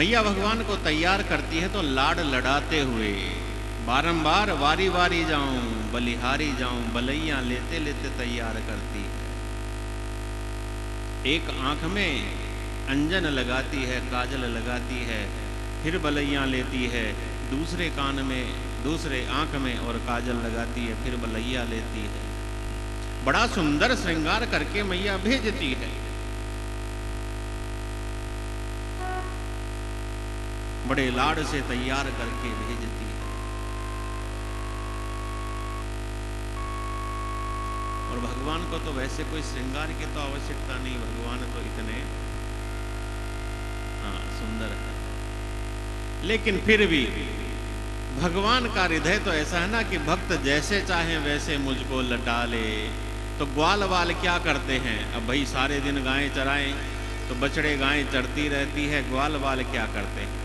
मैया भगवान को तैयार करती है तो लाड लड़ाते हुए बारंबार वारी वारी जाऊं बलिहारी जाऊं बलैया लेते लेते तैयार करती है। एक आंख में अंजन लगाती है, काजल लगाती है, फिर बलैया लेती है, दूसरे कान में दूसरे आंख में और काजल लगाती है, फिर बलैया लेती है। बड़ा सुंदर श्रृंगार करके मैया भेजती है। बड़े लाड से तैयार करके भेजती है। और भगवान को तो वैसे कोई श्रृंगार की तो आवश्यकता नहीं, भगवान तो इतने सुंदर है। लेकिन फिर भी भगवान का हृदय तो ऐसा है ना कि भक्त जैसे चाहे वैसे मुझको लटा ले। तो ग्वाल वाल क्या करते हैं, अब भाई सारे दिन गायें चराएं तो बछड़े गायें चरती रहती है, ग्वाल वाल क्या करते हैं,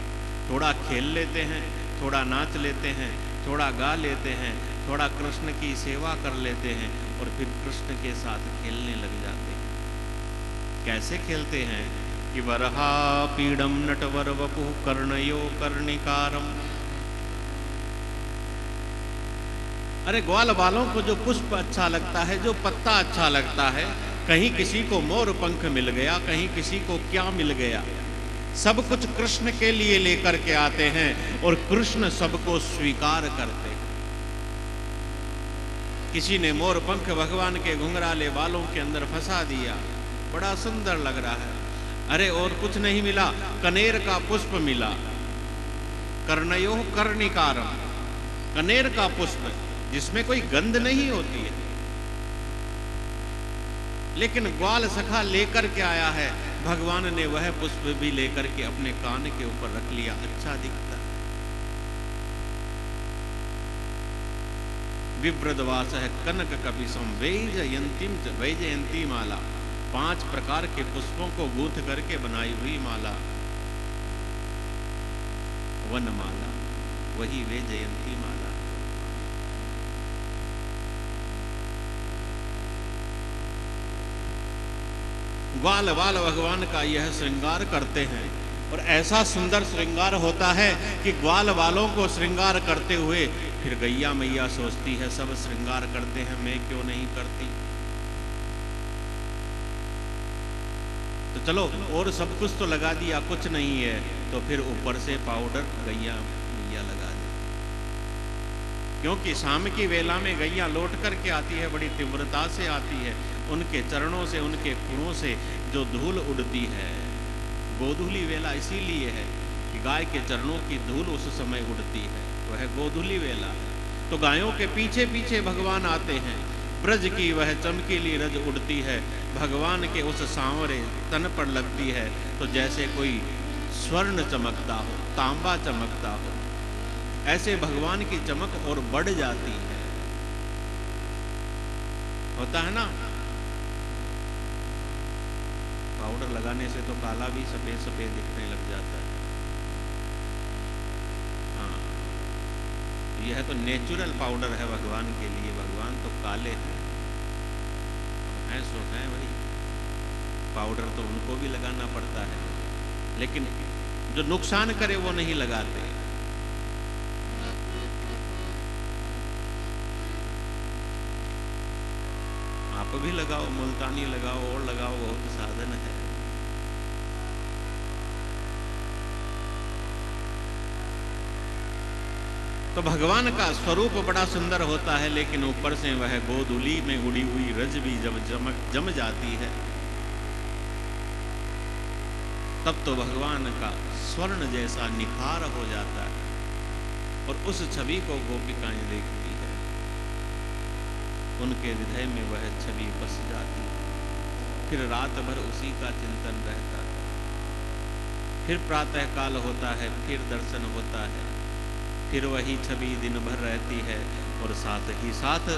थोड़ा खेल लेते हैं, थोड़ा नाच लेते हैं, थोड़ा गा लेते हैं, थोड़ा कृष्ण की सेवा कर लेते हैं और फिर कृष्ण के साथ खेलने लग जाते हैं। कैसे खेलते हैं कि वरहा पीड़म नटवर वपु कर्णयो कर्णिकारम। अरे ग्वाल वालों को जो पुष्प अच्छा लगता है, जो पत्ता अच्छा लगता है, कहीं किसी को मोर पंख मिल गया, कहीं किसी को क्या मिल गया, सब कुछ कृष्ण के लिए लेकर के आते हैं और कृष्ण सबको स्वीकार करते हैं। किसी ने मोर पंख भगवान के घुंघराले बालों के अंदर फंसा दिया, बड़ा सुंदर लग रहा है। अरे और कुछ नहीं मिला, कनेर का पुष्प मिला, कर्णयो कर्णिकारम, कनेर का पुष्प जिसमें कोई गंध नहीं होती है, लेकिन ग्वाल सखा लेकर के आया है, भगवान ने वह पुष्प भी लेकर के अपने कान के ऊपर रख लिया, अच्छा दिखता है। विव्रतवास है कनक कपिसम वैजयंती माला, 5 प्रकार के पुष्पों को गूंथ करके बनाई हुई माला, वनमाला, वही वैजयंती माला। ग्वाल वाल भगवान का यह श्रृंगार करते हैं और ऐसा सुंदर श्रृंगार होता है कि ग्वाल वालों को श्रृंगार करते हुए फिर गैया मैया सोचती है सब श्रृंगार करते हैं, मैं क्यों नहीं करती। तो चलो और सब कुछ तो लगा दिया, कुछ नहीं है तो फिर ऊपर से पाउडर गैया मैया लगा दी, क्योंकि शाम की वेला में गैया लौट करके आती है, बड़ी तीव्रता से आती है, उनके चरणों से उनके खुरों से जो धूल उड़ती है, गोधूली वेला इसीलिए है कि गाय के चरणों की धूल उस समय उड़ती है, वह गोधूली वेला है। तो गायों के पीछे पीछे भगवान आते हैं, ब्रज की वह चमकीली रज उड़ती है, भगवान के उस सांवरे तन पर लगती है तो जैसे कोई स्वर्ण चमकता हो, तांबा चमकता हो, ऐसे भगवान की चमक और बढ़ जाती है। होता है ना, पाउडर लगाने से तो काला भी सफेद सफेद दिखने लग जाता है। हाँ, यह तो नेचुरल पाउडर है भगवान के लिए, भगवान तो काले हैं, अब हैं सो हैं भाई, पाउडर तो उनको भी लगाना पड़ता है, लेकिन जो नुकसान करे वो नहीं लगाते। आप भी लगाओ, मुल्तानी लगाओ और लगाओ, बहुत साधन है। तो भगवान का स्वरूप बड़ा सुंदर होता है, लेकिन ऊपर से वह गोधूली में उड़ी हुई रज भी जब जम जाती है तब तो भगवान का स्वर्ण जैसा निखार हो जाता है और उस छवि को गोपिकाएं देखती है, उनके हृदय में वह छवि बस जाती है। फिर रात भर उसी का चिंतन रहता है, फिर प्रातः काल होता है, फिर दर्शन होता है, फिर वही छवि दिन भर रहती है। और साथ ही साथ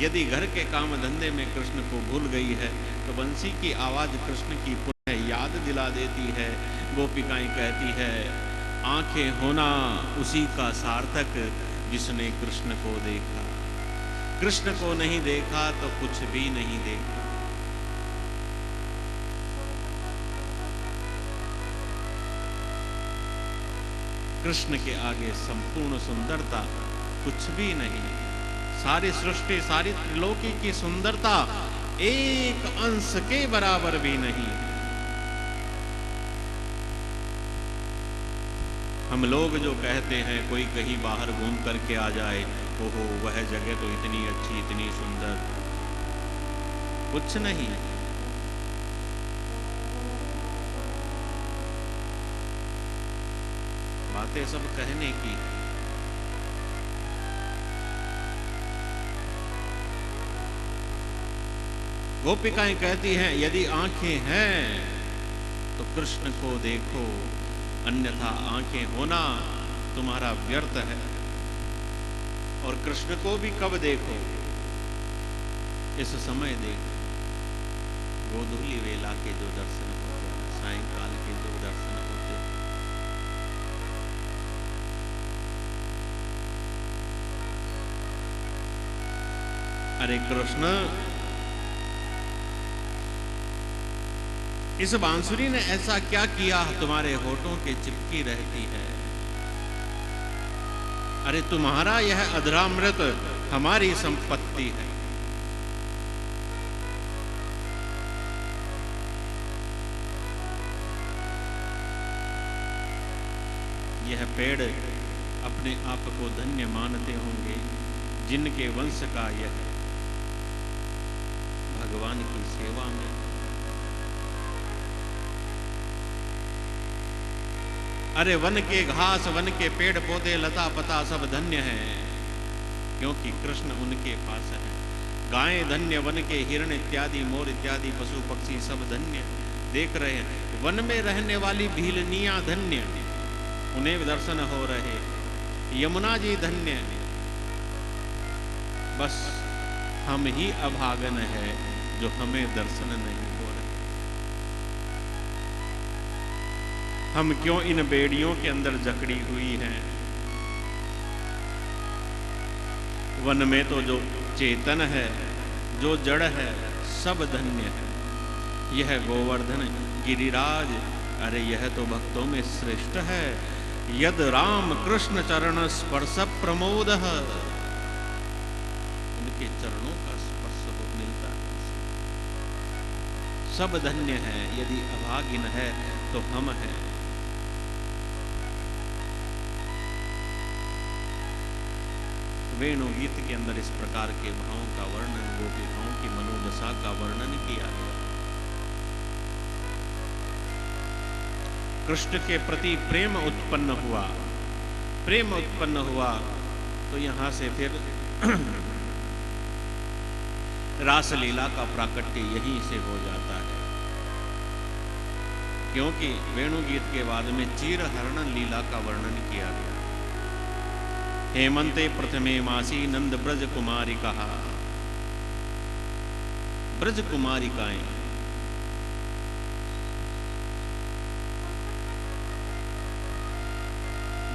यदि घर के काम धंधे में कृष्ण को भूल गई है तो बंसी की आवाज कृष्ण की पुनः याद दिला देती है। गोपिकाएं कहती है, आंखें होना उसी का सार्थक जिसने कृष्ण को देखा, कृष्ण को नहीं देखा तो कुछ भी नहीं देखा। कृष्ण के आगे संपूर्ण सुंदरता कुछ भी नहीं। सारी सृष्टि, सारी त्रिलोकी की सुंदरता एक अंश के बराबर भी नहीं। हम लोग जो कहते हैं कोई कहीं बाहर घूम करके आ जाए, ओहो वह जगह तो इतनी अच्छी, इतनी सुंदर, कुछ नहीं। बातें सब कहने की। गोपिकाएं कहती हैं यदि आंखें हैं तो कृष्ण को देखो, अन्यथा आंखें होना तुम्हारा व्यर्थ है। और कृष्ण को भी कब देखो? इस समय देखो, गोधूली वेला के जो दर्शन होते हैं, सायंकाल के जो दर्शन होते हैं। अरे कृष्ण, इस बांसुरी ने ऐसा क्या किया तुम्हारे होठों के चिपकी रहती है? अरे तुम्हारा यह अधरामृत हमारी संपत्ति है। यह पेड़ अपने आप को धन्य मानते होंगे जिनके वंश का यह भगवान की सेवा में। अरे वन के घास, वन के पेड़ पौधे, लता पता सब धन्य हैं, क्योंकि कृष्ण उनके पास है। गायें धन्य, वन के हिरण इत्यादि, मोर इत्यादि पशु पक्षी सब धन्य। देख रहे हैं वन में रहने वाली भीलनियां धन्य, उन्हें भी दर्शन हो रहे। यमुना जी धन्य। बस हम ही अभागन है जो हमें दर्शन नहीं हो रहे। हम क्यों इन बेड़ियों के अंदर जकड़ी हुई हैं? वन में तो जो चेतन है, जो जड़ है, सब धन्य है। यह गोवर्धन गिरिराज, अरे यह तो भक्तों में श्रेष्ठ है। यद राम कृष्ण चरण स्पर्श प्रमोद, उनके चरणों का स्पर्श हो मिलता है। सब धन्य है। यदि अभागिन है तो हम हैं। वेणु गीत के अंदर इस प्रकार के भावों का वर्णन, गोपिकाओं की मनोदशा का वर्णन किया गया। कृष्ण के प्रति प्रेम उत्पन्न हुआ। प्रेम उत्पन्न हुआ तो यहां से फिर रासलीला का प्राकट्य यहीं से हो जाता है, क्योंकि वेणु गीत के बाद में चीर हरण लीला का वर्णन किया गया। हेमंते प्रथमे मासी नंद ब्रज कुमारी कहा। ब्रज कुमारिकाएं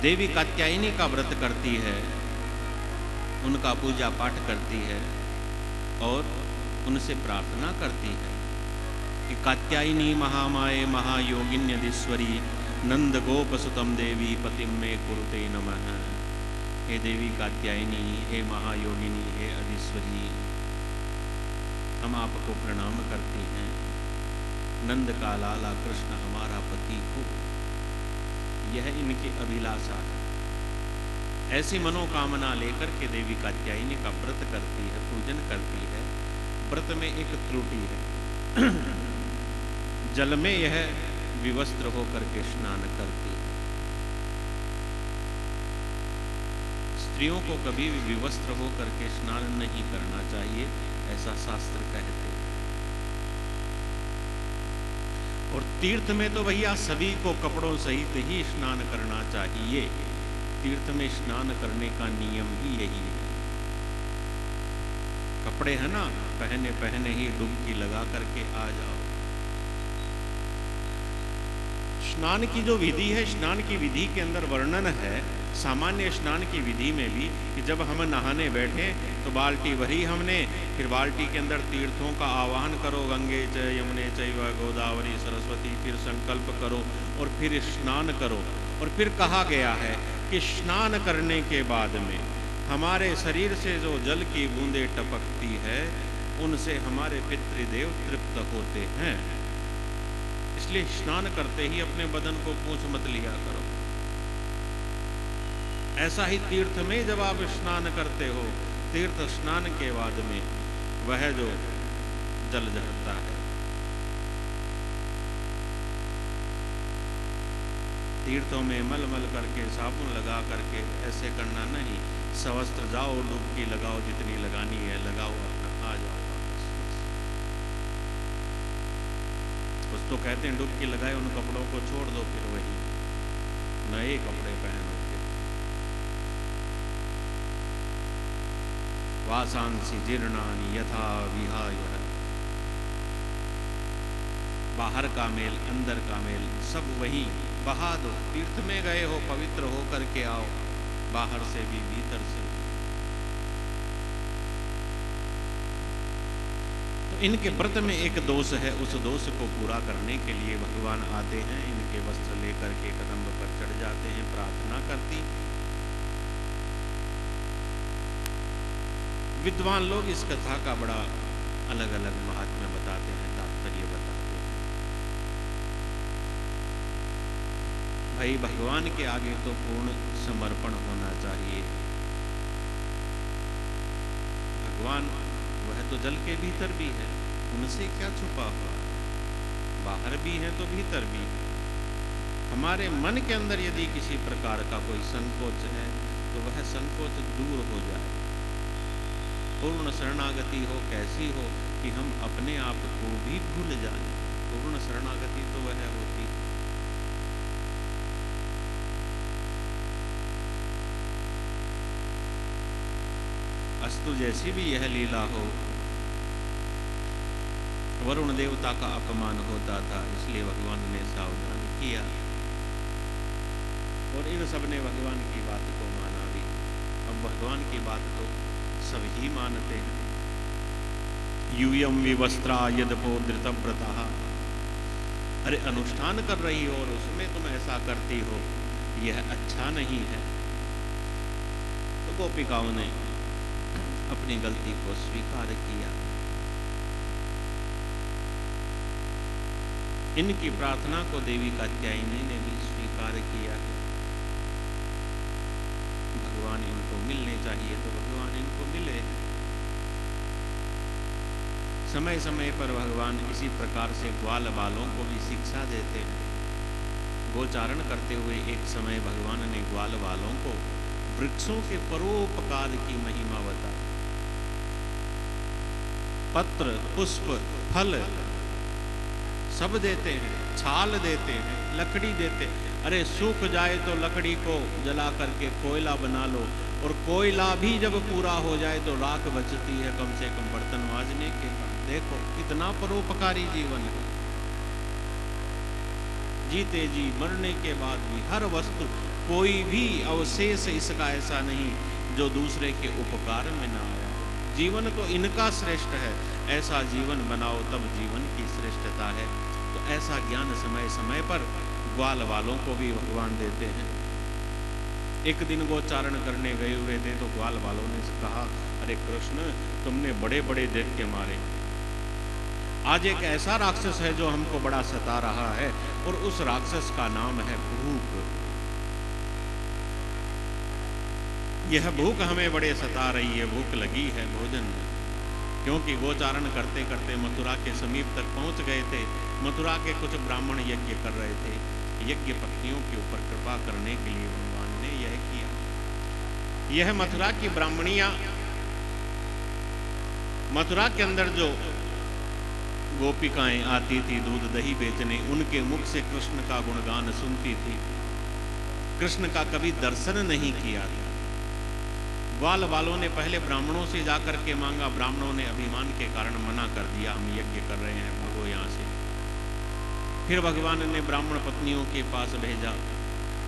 देवी कात्यायनी का व्रत करती है, उनका पूजा पाठ करती है और उनसे प्रार्थना करती है कि कात्यायनी महामाये महायोगिन्यधीश्वरी नंद गोपसुतम देवी पतिम में कुरुते नमः। हे देवी कात्यायनी, हे महायोगिनी, हे अधीश्वरी, हम आपको प्रणाम करते हैं। नंद का लाला कृष्ण हमारा पति हो, यह इनकी अभिलाषा है। ऐसी मनोकामना लेकर के देवी कात्यायनी का व्रत करती है, पूजन करती है। व्रत में एक त्रुटि है, जल में यह विवस्त्र होकर के स्नान करती है। स्त्रियों को कभी भी विवस्त्र होकर के स्नान नहीं करना चाहिए, ऐसा शास्त्र कहते हैं। और तीर्थ में तो भैया सभी को कपड़ों सहित ही स्नान करना चाहिए। तीर्थ में स्नान करने का नियम ही यही है। कपड़े है ना, पहने पहने ही डुबकी लगा करके आ जाओ। स्नान की जो विधि है, स्नान की विधि के अंदर वर्णन है सामान्य स्नान की विधि में भी कि जब हम नहाने बैठे तो बाल्टी भरी हमने, फिर बाल्टी के अंदर तीर्थों का आवाहन करो, गंगे च यमुने चैव गोदावरी सरस्वती, फिर संकल्प करो और फिर स्नान करो। और फिर कहा गया है कि स्नान करने के बाद में हमारे शरीर से जो जल की बूंदें टपकती है उनसे हमारे पितृदेव तृप्त होते हैं। इसलिए स्नान करते ही अपने बदन को पोंछ मत लिया करो। ऐसा ही तीर्थ में जब आप स्नान करते हो, तीर्थ स्नान के बाद में वह जो जल झरता है, तीर्थों में मल मल करके साबुन लगा करके ऐसे करना नहीं। सवस्त्र जाओ, डुबकी लगाओ, जितनी लगानी है लगाओ, अपना आ जाओ वापस। कुछ तो कहते हैं डुबकी लगाए उन कपड़ों को छोड़ दो, फिर वही नए कपड़े पहनोगे। वासांसि जीर्णानि यथा विहाय, बाहर का मेल अंदर का मेल सब वही बहा दो। तीर्थ में गए हो, पवित्र हो करके आओ, बाहर से भी भीतर से भी। तो इनके व्रत में एक दोष है, उस दोष को पूरा करने के लिए भगवान आते हैं, इनके वस्त्र लेकर के कदम पर चढ़ जाते हैं, प्रार्थना करती। विद्वान लोग इस कथा का बड़ा अलग अलग महात्म्य बताते हैं, तात्पर्य बताते हैं। भाई भगवान के आगे तो पूर्ण समर्पण होना चाहिए। भगवान वह तो जल के भीतर भी है, उनसे क्या छुपा हुआ, बाहर भी है तो भीतर भी है। हमारे मन के अंदर यदि किसी प्रकार का कोई संकोच है तो वह संकोच दूर हो जाए। पूर्ण शरणागति हो, कैसी हो कि हम अपने आप को भी भूल जाएं। पूर्ण शरणागति तो वह होती है। अस्तु जैसी भी यह लीला हो, वरुण देवता का अपमान होता था, इसलिए भगवान ने सावधान किया और इन सब ने भगवान की बात को माना भी। अब भगवान की बात तो सभी मानते हैं। यूयम विवस्त्रा यदपो धृतव्रता, अरे अनुष्ठान कर रही हो और उसमें तुम ऐसा करती हो, यह अच्छा नहीं है। तो गोपिकाओं ने अपनी गलती को स्वीकार किया। इनकी प्रार्थना को देवी कात्यायनी ने भी स्वीकार किया है। भगवान इनको मिलने चाहिए तो भगवान इनको मिले। समय समय पर भगवान इसी प्रकार से ग्वाल बालों को भी शिक्षा देते हैं। गोचारण करते हुए एक समय भगवान ने ग्वाल बालों को वृक्षों के परोपकार की महिमा बताई। पत्र, पुष्प, फल सब देते हैं, छाल देते हैं, लकड़ी देते हैं। अरे सूख जाए तो लकड़ी को जला करके कोयला बना लो, और कोयला भी जब पूरा हो जाए तो राख बचती है कम से कम बर्तन मांजने के बाद। देखो कितना परोपकारी जीवन है। जीते जी मरने के बाद भी हर वस्तु, कोई भी अवशेष इसका ऐसा नहीं जो दूसरे के उपकार में ना आया। जीवन तो इनका श्रेष्ठ है, ऐसा जीवन बनाओ तब जीवन की श्रेष्ठता है। तो ऐसा ज्ञान समय समय पर ग्वाल वालों को भी भगवान देते हैं। एक दिन गोचारण करने गए हुए थे तो ग्वाल वालों ने कहा, अरे कृष्ण तुमने बड़े बड़े दैत्य मारे, आज एक ऐसा राक्षस है जो हमको बड़ा सता रहा है, और उस राक्षस का नाम है भूख। यह भूख हमें बड़े सता रही है, भूख लगी है भोजन। क्योंकि गोचारण करते करते मथुरा के समीप तक पहुंच गए थे। मथुरा के कुछ ब्राह्मण यज्ञ कर रहे थे। यज्ञ पत्नियों के ऊपर कृपा करने के लिए भगवान ने यह किया। यह मथुरा की ब्राह्मणियां, मथुरा के अंदर जो गोपिकाएं आती थी दूध दही बेचने, उनके मुख से कृष्ण का गुणगान सुनती थी। कृष्ण का कभी दर्शन नहीं किया था। ग्वाल वालों ने पहले ब्राह्मणों से जाकर के मांगा, ब्राह्मणों ने अभिमान के कारण मना कर दिया, हम यज्ञ कर रहे हैं, भागो यहाँ से। फिर भगवान ने ब्राह्मण पत्नियों के पास भेजा।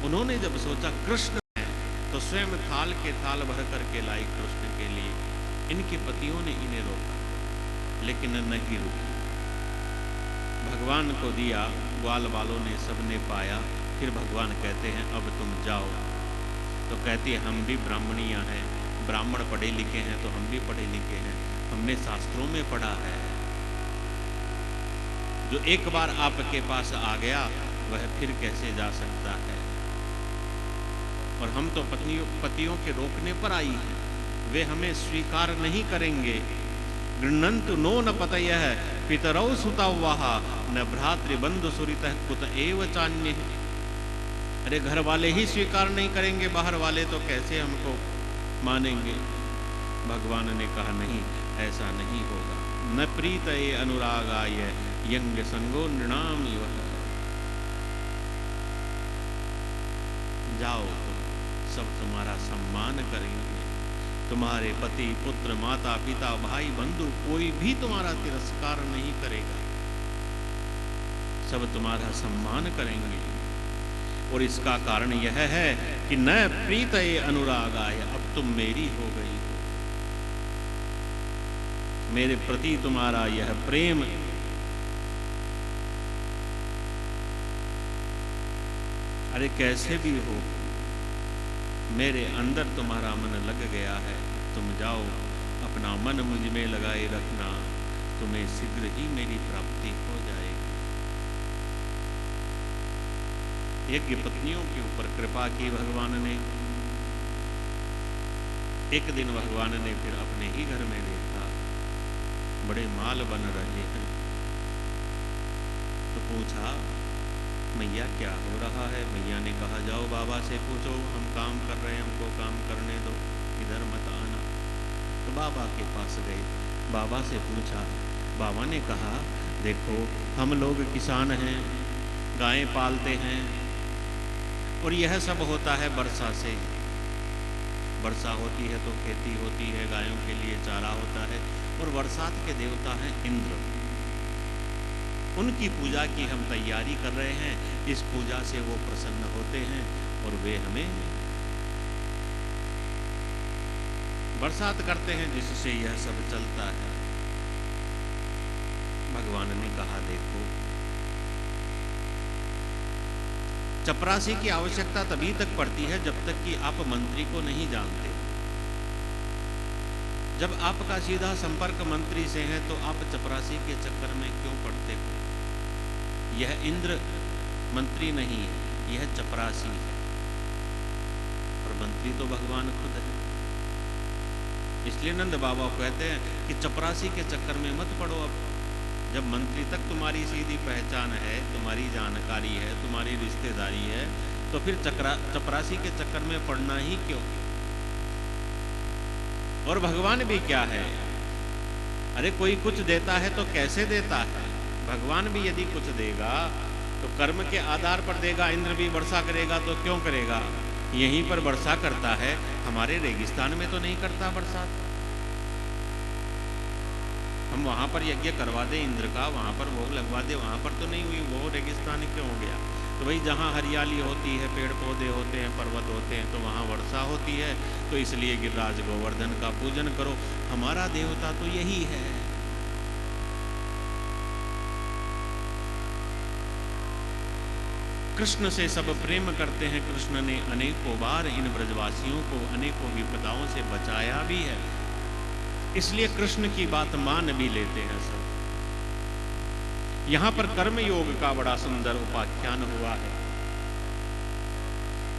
उन्होंने जब सोचा कृष्ण है तो स्वयं थाल के थाल भर करके लाई कृष्ण के लिए। इनके पतियों ने इन्हें रोका, लेकिन नहीं रुकी। भगवान को दिया, ग्वाल वालों ने सबने पाया, फिर भगवान कहते हैं अब तुम जाओ। तो कहती है हम भी ब्राह्मणियाँ हैं, ब्राह्मण पढ़े लिखे हैं, तो हम भी पढ़े लिखे हैं, हमने शास्त्रों में पढ़ा है, जो एक बार आपके पास आ गया वह फिर कैसे जा सकता है। और हम तो पतियों के रोकने पर आई हैं, वे हमें स्वीकार नहीं करेंगे। गृह्णन्तु नो न पतयः पितरौ सुतावाह न भ्रातृबंधु सुरितः कुत एव चान्य। अरे घर वाले ही स्वीकार नहीं करेंगे, बाहर वाले तो कैसे हमको मानेंगे। भगवान ने कहा नहीं, ऐसा नहीं होगा। न प्रीतये अनुरागाय यंग संगो नृणाम इव। जाओ तुम, सब तुम्हारा सम्मान करेंगे, तुम्हारे पति पुत्र माता पिता भाई बंधु कोई भी तुम्हारा तिरस्कार नहीं करेगा, सब तुम्हारा सम्मान करेंगे। और इसका कारण यह है कि न प्रीतये अनुरागाय, अब तुम मेरी हो गई हो, मेरे प्रति तुम्हारा यह प्रेम अरे कैसे भी हो मेरे अंदर तुम्हारा मन लग गया है, तुम जाओ अपना मन मुझ में लगाए रखना, तुम्हें शीघ्र ही मेरी प्राप्ति हो जाएगी। यज्ञ पत्नियों के ऊपर कृपा की भगवान ने। एक दिन भगवान ने फिर अपने ही घर में देखा बड़े माल बन रहे हैं, तो पूछा मैया क्या हो रहा है। मैया ने कहा जाओ बाबा से पूछो, हम काम कर रहे हैं, हमको काम करने दो, इधर मत आना। तो बाबा के पास गए, बाबा से पूछा, बाबा ने कहा देखो हम लोग किसान हैं, गायें पालते हैं, और यह सब होता है वर्षा से। वर्षा होती है तो खेती होती है, गायों के लिए चारा होता है, और बरसात के देवता हैं इंद्र, उनकी पूजा की हम तैयारी कर रहे हैं। इस पूजा से वो प्रसन्न होते हैं और वे हमें बरसात करते हैं, जिससे यह सब चलता है। भगवान ने कहा देखो चपरासी की आवश्यकता तभी तक पड़ती है जब तक कि आप मंत्री को नहीं जानते। जब आपका सीधा संपर्क मंत्री से है तो आप चपरासी के चक्कर में क्यों पड़ते हो। यह इंद्र मंत्री नहीं है, यह चपरासी है, और मंत्री तो भगवान खुद है। इसलिए नंद बाबा कहते हैं कि चपरासी के चक्कर में मत पड़ो। अब जब मंत्री तक तुम्हारी सीधी पहचान है, तुम्हारी जानकारी है, तुम्हारी रिश्तेदारी है, तो फिर चपरासी के चक्कर में पड़ना ही क्यों। और भगवान भी क्या है, अरे कोई कुछ देता है तो कैसे देता है। भगवान भी यदि कुछ देगा तो कर्म के आधार पर देगा। इंद्र भी वर्षा करेगा तो क्यों करेगा, यहीं पर वर्षा करता है, हमारे रेगिस्तान में तो नहीं करता बरसात। हम वहां पर यज्ञ करवा दे इंद्र का, वहां पर भोग लगवा दे, वहां पर तो नहीं हुई, वो रेगिस्तान क्यों हो गया। तो भाई जहाँ हरियाली होती है, पेड़ पौधे होते हैं, पर्वत होते हैं, तो वहाँ वर्षा होती है। तो इसलिए गिरिराज गोवर्धन का पूजन करो, हमारा देवता तो यही है। कृष्ण से सब प्रेम करते हैं। कृष्ण ने अनेकों बार इन ब्रजवासियों को अनेकों विपदाओं से बचाया भी है, इसलिए कृष्ण की बात मान भी लेते हैं सब। यहां पर कर्म योग का बड़ा सुंदर उपाख्यान हुआ है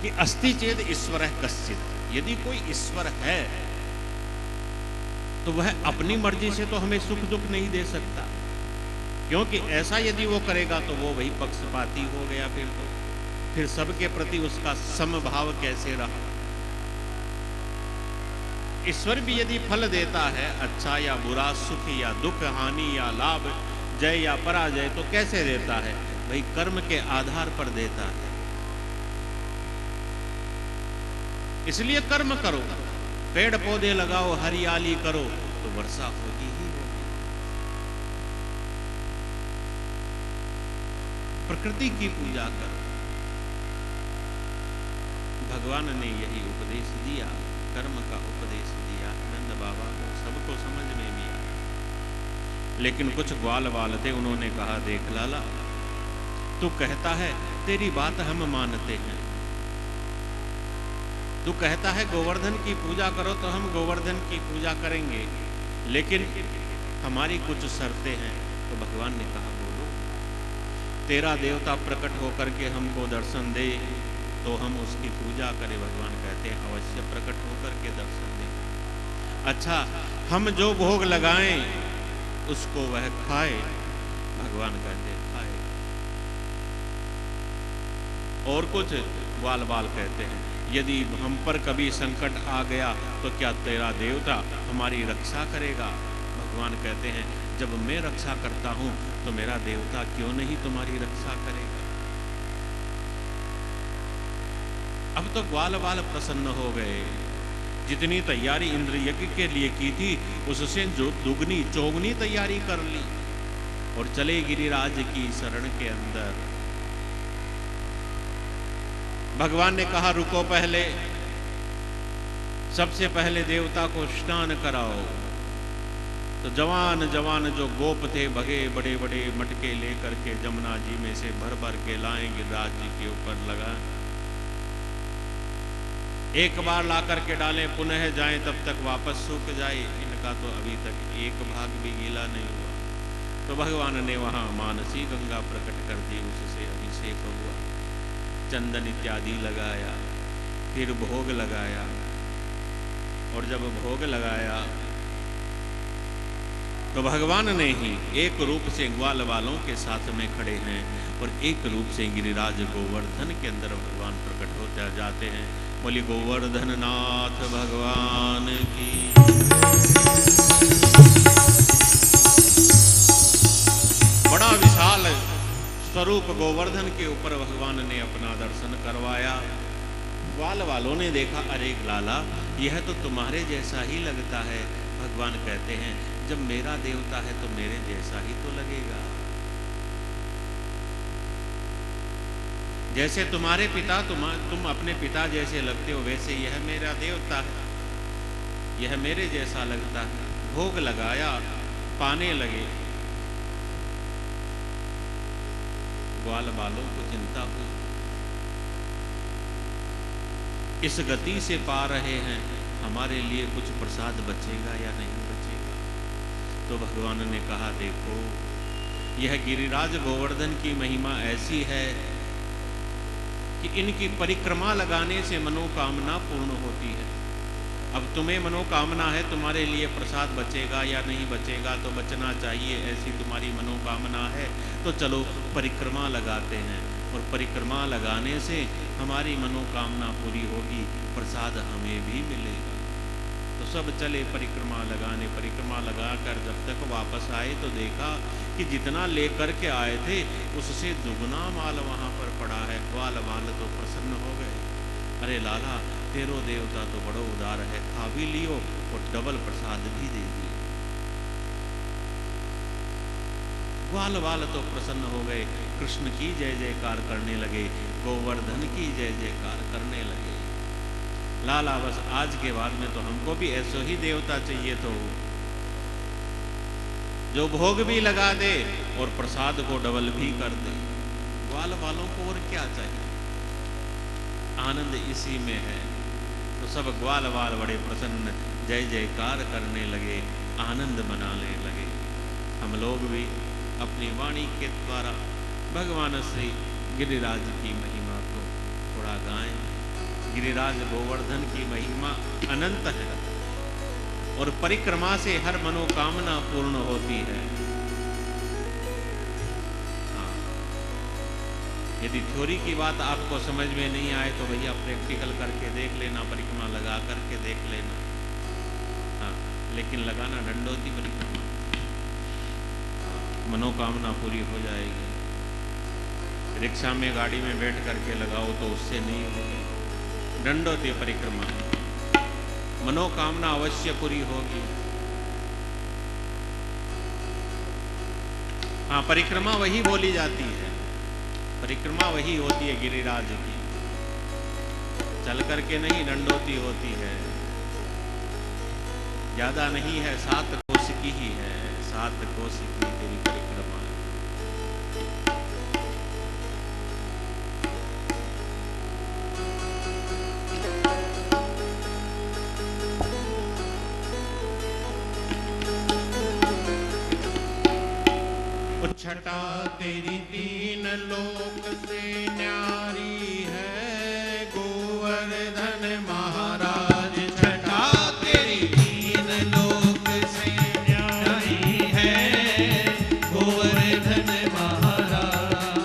कि अस्ति चेद ईश्वर कश्चित, यदि कोई ईश्वर है तो वह अपनी मर्जी से तो हमें सुख दुख नहीं दे सकता, क्योंकि ऐसा यदि वो करेगा तो वो वही पक्षपाती हो गया। फिर सबके प्रति उसका समभाव कैसे रहा। ईश्वर भी यदि फल देता है, अच्छा या बुरा, सुख या दुख, हानि या लाभ, जय या पराजय, तो कैसे देता है, भाई कर्म के आधार पर देता है। इसलिए कर्म करो, पेड़ पौधे लगाओ, हरियाली करो, तो वर्षा होगी ही होगी। प्रकृति की पूजा करो। भगवान ने यही उपदेश दिया, कर्म का उपदेश दिया नंद बाबा को, सबको समझ में भी आया। लेकिन कुछ ग्वाल वाल थे, उन्होंने कहा देख लाला, तू कहता है तेरी बात हम मानते हैं। तू कहता है गोवर्धन की पूजा करो तो हम गोवर्धन की पूजा करेंगे, लेकिन हमारी कुछ शर्तें हैं। तो भगवान ने कहा बोलो। तेरा देवता प्रकट होकर के हमको दर्शन दे तो हम उसकी पूजा करें। भगवान कहते हैं अवश्य प्रकट होकर के दर्शन दे। अच्छा, हम जो भोग लगाएं उसको वह खाए। भगवान कहते हैं खाए। और कुछ बाल बाल कहते हैं यदि हम पर कभी संकट आ गया तो क्या तेरा देवता हमारी रक्षा करेगा? भगवान कहते हैं जब मैं रक्षा करता हूं तो मेरा देवता क्यों नहीं तुम्हारी रक्षा करेगा? अब तो ग्वाल बाल प्रसन्न हो गए। जितनी तैयारी इंद्र यज्ञ के लिए की थी उससे जो दुगनी चौगनी तैयारी कर ली और चले गिरिराज की शरण के अंदर। भगवान ने कहा रुको, पहले सबसे पहले देवता को स्नान कराओ। तो जवान जवान जो गोप थे भगे बड़े बड़े मटके लेकर के जमुना जी में से भर भर के लाए गिरिराज जी के ऊपर लगा। एक बार ला करके डालें पुनः जाएं तब तक वापस सूख जाए। इनका तो अभी तक एक भाग भी गीला नहीं हुआ। तो भगवान ने वहां मानसी गंगा प्रकट कर दी, उससे अभिषेक हुआ, चंदन इत्यादि लगाया, फिर भोग लगाया। और जब भोग लगाया तो भगवान ने ही एक रूप से ग्वाल वालों के साथ में खड़े हैं और एक रूप से गिरिराज गोवर्धन के अंदर भगवान प्रकट होते जाते हैं। बोली गोवर्धन नाथ भगवान की। बड़ा विशाल स्वरूप गोवर्धन के ऊपर भगवान ने अपना दर्शन करवाया। ग्वाल वालों ने देखा अरे लाला यह तो तुम्हारे जैसा ही लगता है। भगवान कहते हैं जब मेरा देवता है तो मेरे जैसा ही तो लगेगा। जैसे तुम्हारे पिता तुम अपने पिता जैसे लगते हो वैसे यह मेरा देवता है, यह मेरे जैसा लगता है। भोग लगाया, पाने लगे। ग्वाल बालों को चिंता हुई, इस गति से पा रहे हैं, हमारे लिए कुछ प्रसाद बचेगा या नहीं बचेगा? तो भगवान ने कहा देखो यह गिरिराज गोवर्धन की महिमा ऐसी है कि इनकी परिक्रमा लगाने से मनोकामना पूर्ण होती है। अब तुम्हें मनोकामना है, तुम्हारे लिए प्रसाद बचेगा या नहीं बचेगा? तो बचना चाहिए, ऐसी तुम्हारी मनोकामना है तो चलो परिक्रमा लगाते हैं और परिक्रमा लगाने से हमारी मनोकामना पूरी होगी, प्रसाद हमें भी मिलेगा। तो सब चले परिक्रमा लगाने। परिक्रमा लगाकर जब तक वापस आए तो देखा कि जितना लेकर के आए थे उससे दुगना माल वहाँ पर पड़ा है। ग्वाल बाल तो प्रसन्न हो गए, अरे लाला तेरो देवता तो बड़ो उदार है, खा भी लियो और डबल प्रसाद भी दे दियो। ग्वाल बाल तो प्रसन्न हो गए, कृष्ण की जय जयकार करने लगे, गोवर्धन की जय जयकार करने लगे। लाला बस आज के बाद में तो हमको भी ऐसा ही देवता चाहिए, तो जो भोग भी लगा दे और प्रसाद को डबल भी कर दे। ग्वाल वालों को और क्या चाहिए, आनंद इसी में है। तो सब ग्वाल वाल बड़े प्रसन्न जय जयकार करने लगे, आनंद मनाने लगे। हम लोग भी अपनी वाणी के द्वारा भगवान श्री गिरिराज की महिमा को थोड़ा गाएं। गिरिराज गोवर्धन की महिमा अनंत है और परिक्रमा से हर मनोकामना पूर्ण होती है। हाँ, यदि थ्योरी की बात आपको समझ में नहीं आए तो भैया प्रैक्टिकल करके देख लेना, परिक्रमा लगा करके देख लेना। हाँ, लेकिन लगाना दंडोती परिक्रमा, मनोकामना पूरी हो जाएगी। रिक्शा में गाड़ी में बैठ करके लगाओ तो उससे नहीं होगी। दंडोती परिक्रमा मनोकामना अवश्य पूरी होगी। हाँ, परिक्रमा वही बोली जाती है, परिक्रमा वही होती है गिरिराज की, चल करके नहीं दंडोती होती है। ज्यादा नहीं है, 7 कोस की ही है, 7 कोस की तेरी परिक्रमा। छटा तेरी तीन लोक से न्यारी है गोवर्धन महाराज। छटा तेरी तीन लोक से न्यारी है गोवर्धन महाराज।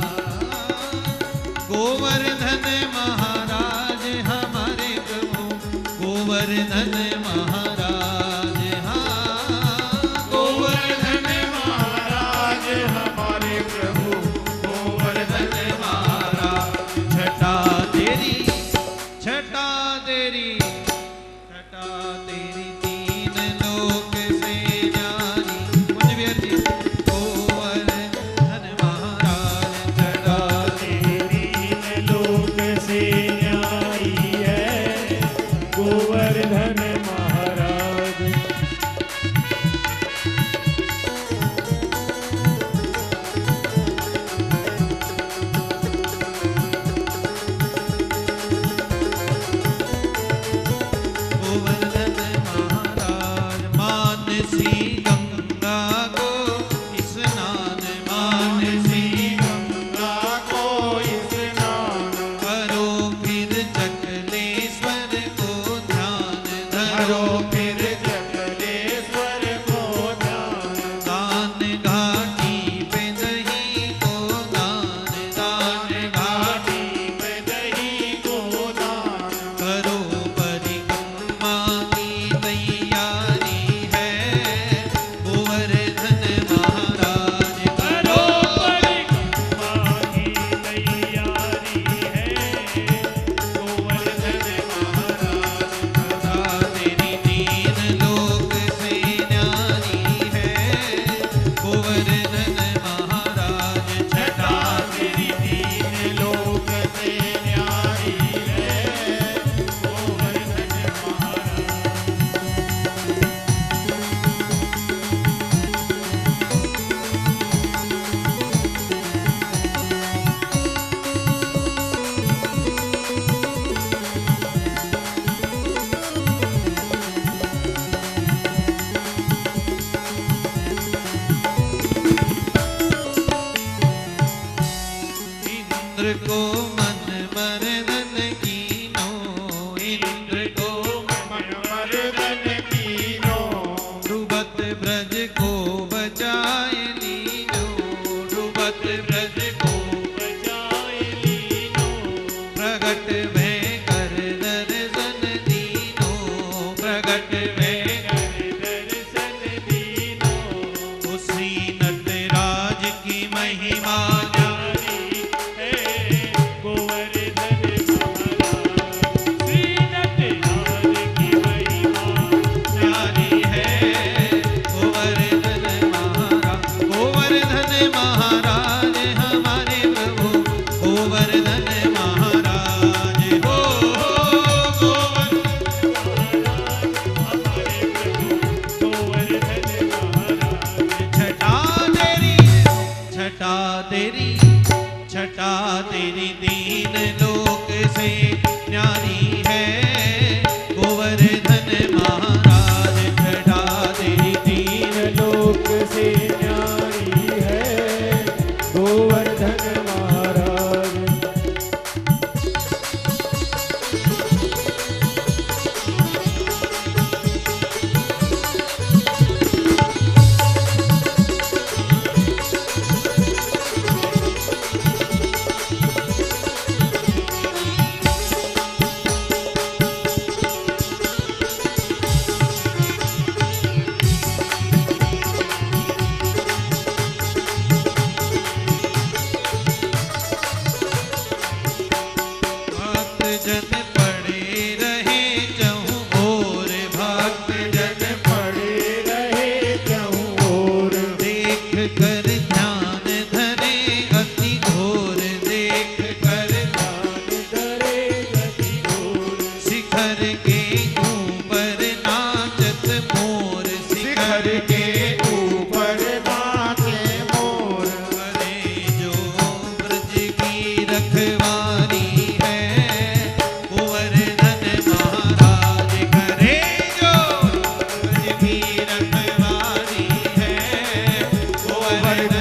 गोवर्धन महाराज हमारे प्रभु गोवर्धन महाराज। हाँ गोवर्धन महाराज हमारे प्रभु गोवर्धन महाराज। छटा तेरी तीन लोक से न्यारी मुझ व्यर्थ गोवर्धन महाराज। छटा तेरी तीन लोक से न्यारी है गोवर्धन महाराज। गोवर्धन महाराज मानसी गंगा को स्नान। मानसी गंगा को स्नान करो फिर चकलेश्वर को ध्यान। धरो फिर चकलेश्वर को ध्यान। दान घाटी पे दही को दान। दान घाटी पे दही को दान करो। परिक्रमा की तैयारी है गोवर्धन महाराज। करो परिक्रमा की तैयारी है गोवर्धन महाराज। छटा तेरी तीन लोक से न्यारी है गोवर्धन महाराज। छटा तेरी तीन लोक से न्यारी है गोवर्धन महाराज। इंद्र को मन मर्दन कीनो। इंद्र को मन मर्दन कीनो। ध्रुवत ब्रज को बचाए लीनो। ध्रुवत ब्रज को बचाए लीनो। प्रगट भय कर दर्शन दीनो। प्रगट भय दर्शन दीनो। उसी नटराज की महिमा न्यारी है गोवर्धन महाराज। श्री नटराज की महिमा न्यारी है गोवर्धन महाराज। गोवर्धन महाराज हमारे प्रभु गोवर्धन महाराज। हो गोवर्धन हमारे प्रभु गोवर्धन महाराज। छटा तेरी तीन लोक से न्यारी है गोवर्धन महाराज। छटा तेरी तीन लोक से न्यारी है गोवर्धन महाराज। भक्त जन पड़े रहे चहु ओर। भक्त जन पड़े रहे क्यों और देख कर ध्यान धरे अति घोर। देख कर ध्यान करे गति घोर। शिखर के ऊपर नाचत मोर। शिखर के ऊपर नाचे मोर। करे जो ब्रज की रखवारी है गोवर्धन महाराज। करे जो ब्रज की रखवारी है गोवर्धन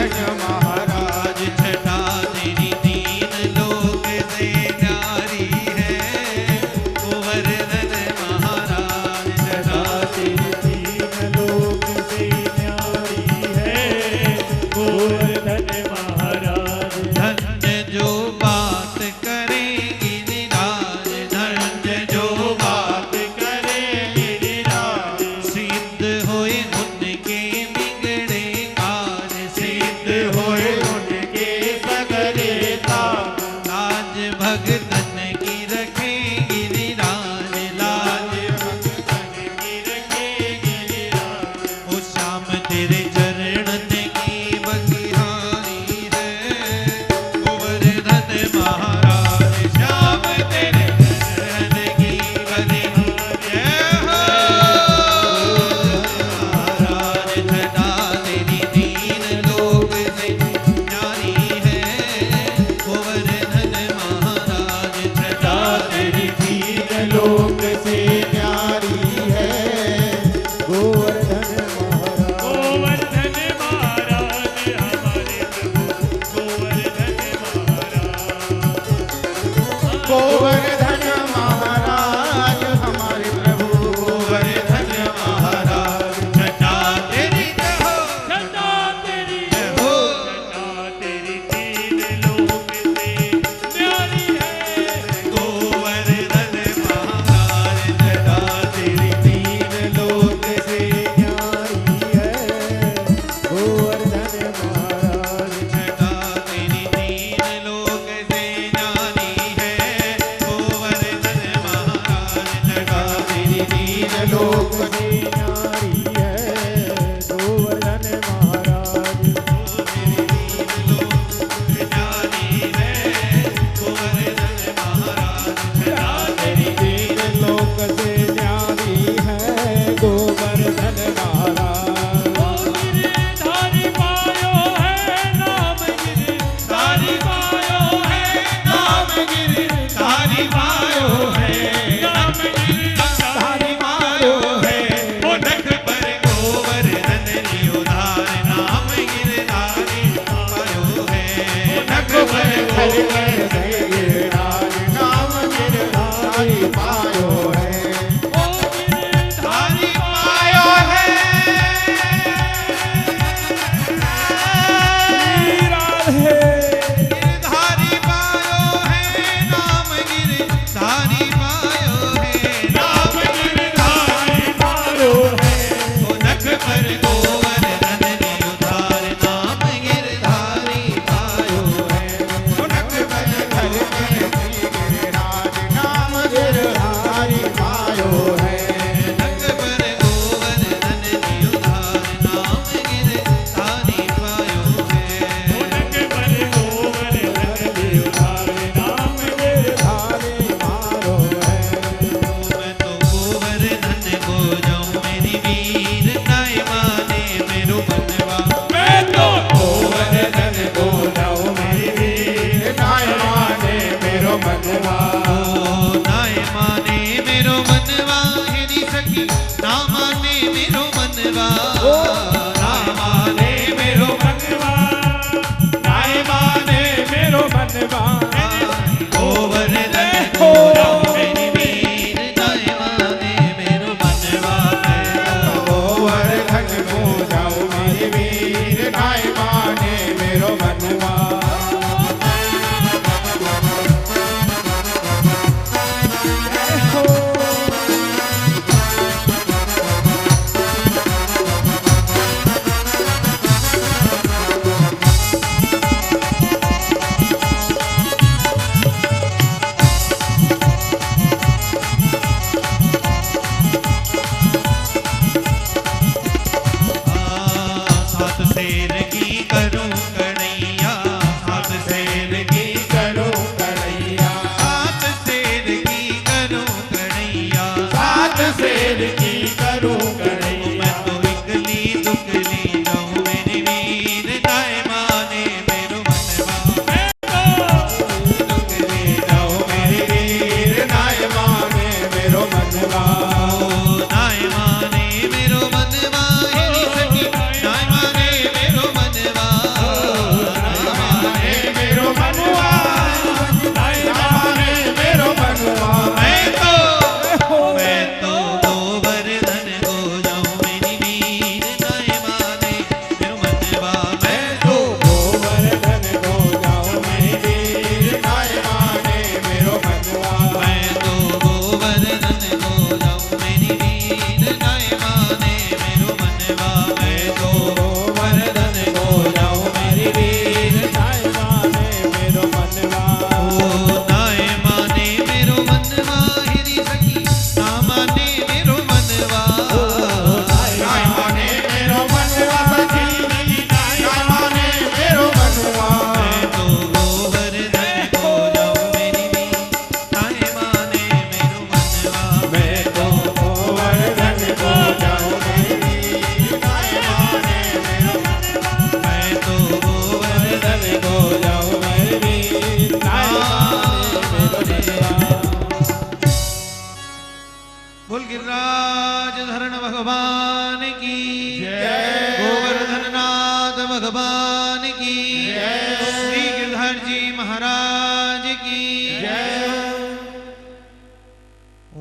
भगवान की श्री गिरधर जी महाराज की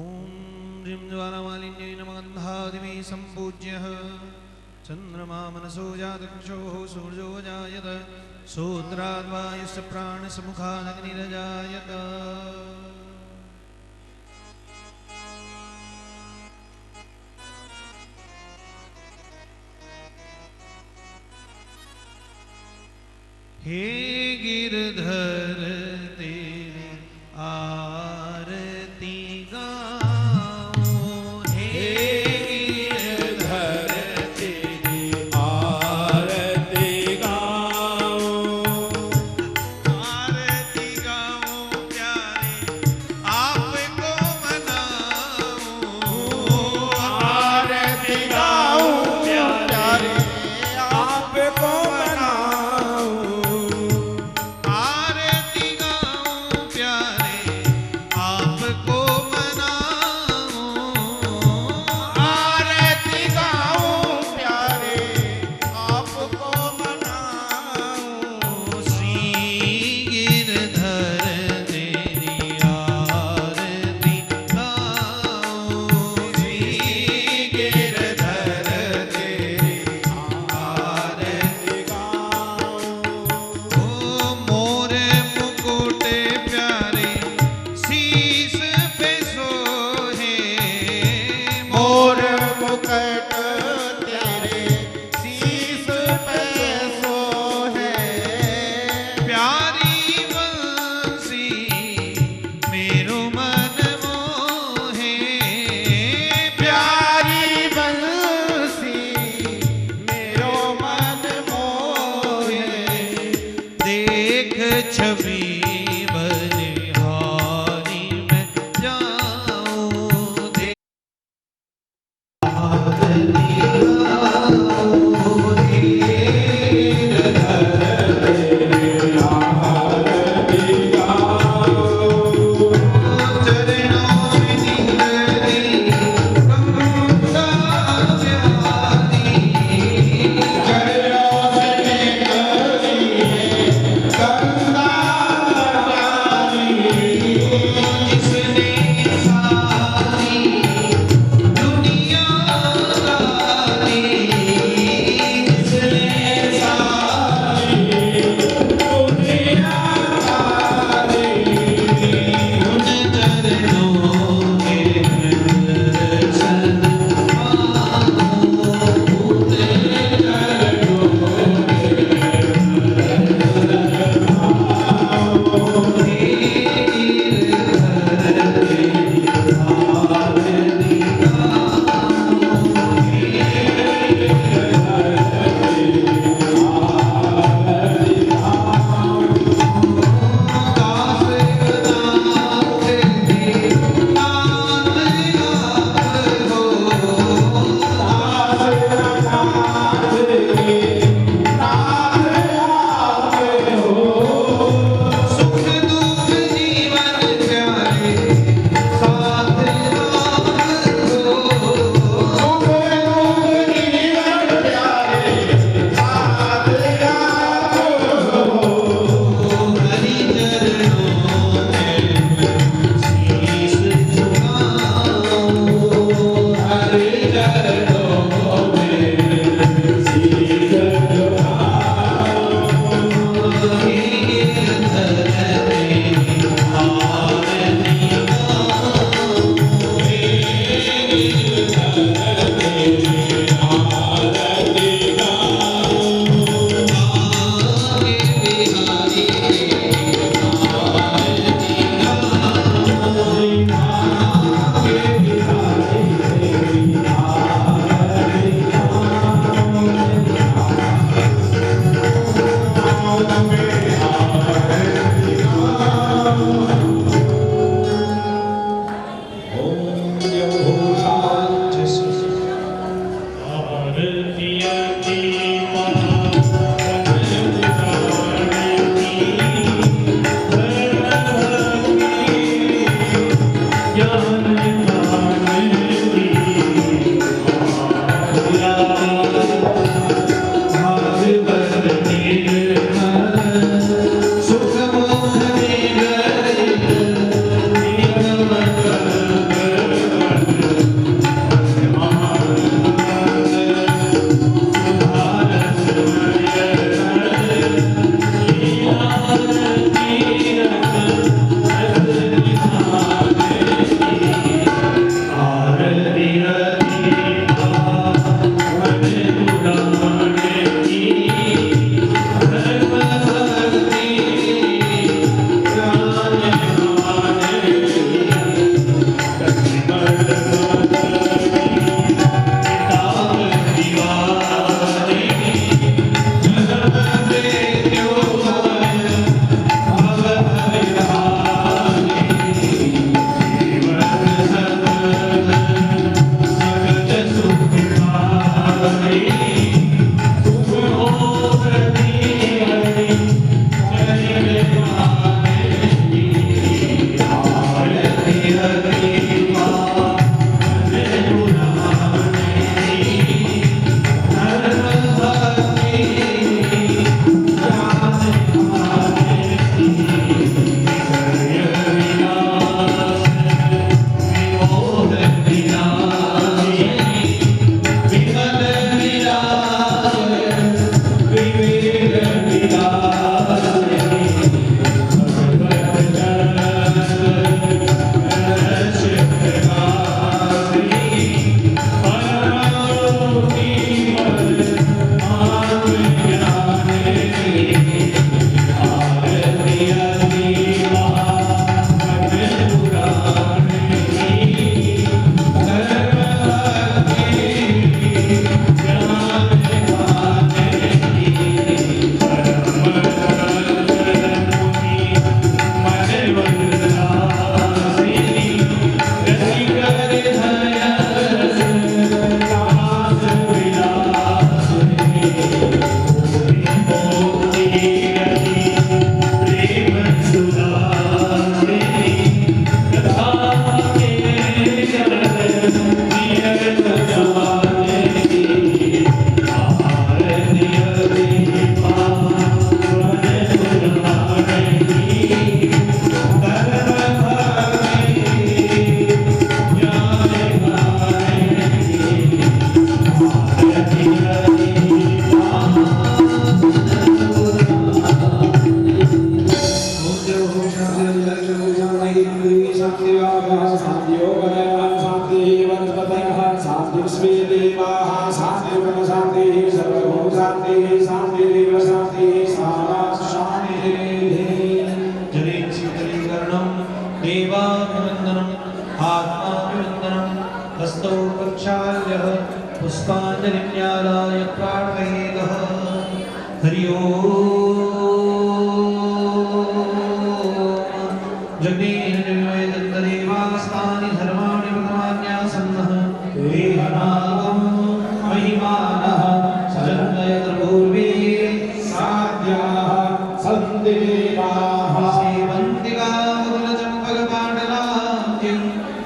ओम ह्रीं ज्वालामालिन्यै नमः गन्धादिभिः सम्पूज्यः चन्द्रमा मनसो जातकृशोः सूर्यो जायत शूद्राद्वायुश्च प्राणसमुखादग्निरजायत हे गिरधर तेरी आरती गाओ हे गिरधर तेरी आरती गाओ आरती गाओ प्यारे आपको मनाओ आरती गाओ प्यारे आपको मनाओ आरती गाओ प्यारे आपको मनाओ आरती गाओ प्यारे आपको मनाओ श्री गिरधर तेरी आरती गाओ श्री गिरधर तेरी आरती गाओ ओ मोर मुकुट प्यारे शीस पे सोहे मोर मुकुट तेरे शीस पे सोहे प्यारी बंसी मेरो मन मोहे प्यारी बंसी मेरो मन मोहे देख छवि बलिहारी में जाऊं देख गंगा जलेन शीतलीकरणं देवाभिवन्दनम् आत्माभिवन्दनं हस्तौ प्रक्षाल्य पुष्पाञ्जलिं न्यालाय प्रार्थयेदः। हरि ओम्। जगेन जगमेदन्तदेवास्तानि धर्माणि प्रथमान्यासन्नः देहनागं महिमानः सजन्मयतपूर्वे साध्याः सन्ति देवाः सेवन्तिकामुकुलचम्पकपाटलाब्जै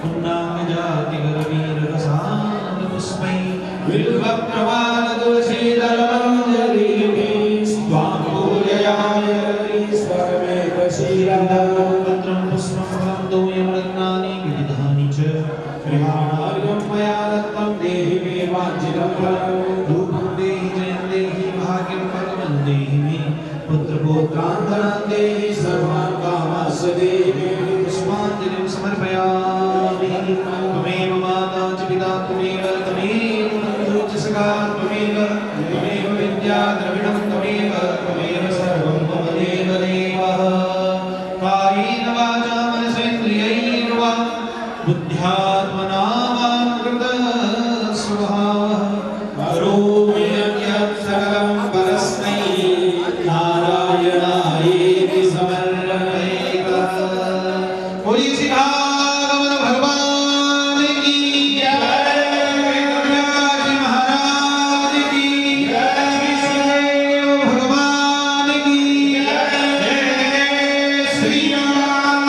पुण्णामजातिगरवीररसानपुष्पै बिल्वप्रवालतुलसीदलमञ्जरीभिः स्वां पूजयामि स्वरमेकशीलम् पत्रं पुष्पं फलं तोयमरत्नानि विविधानि च गृहाणार्यं मया दत्तं देहि मे वाञ्छितं फलम् रूपं देहि जयं देहि भाग्यं परमं देहि मे पुत्रपौत्रान्तरान् देहि सर्वान् कामांश्च देहि मे पुष्पाञ्जलिं समर्पयामि। त्वमेव माता च पिता त्वमेव त्वमेव बन्धुः च सखा त्वमेव त्वमेव विद्या द्रविणं त्वमेव त्वमेव सर्वं मम देवदेवः। कायेन वाचा मनसेन्द्रियैर्वा बुद्ध्यात्मना वा कृतः स्वभावः करोमि यत् सकलं परस्मै नारायणायेति समर्पयेत्। बोलिए सिद्धागमन भगवान की जय, व्यास महाराज की जय, श्री सुखदेव भगवान की जय, श्री राम।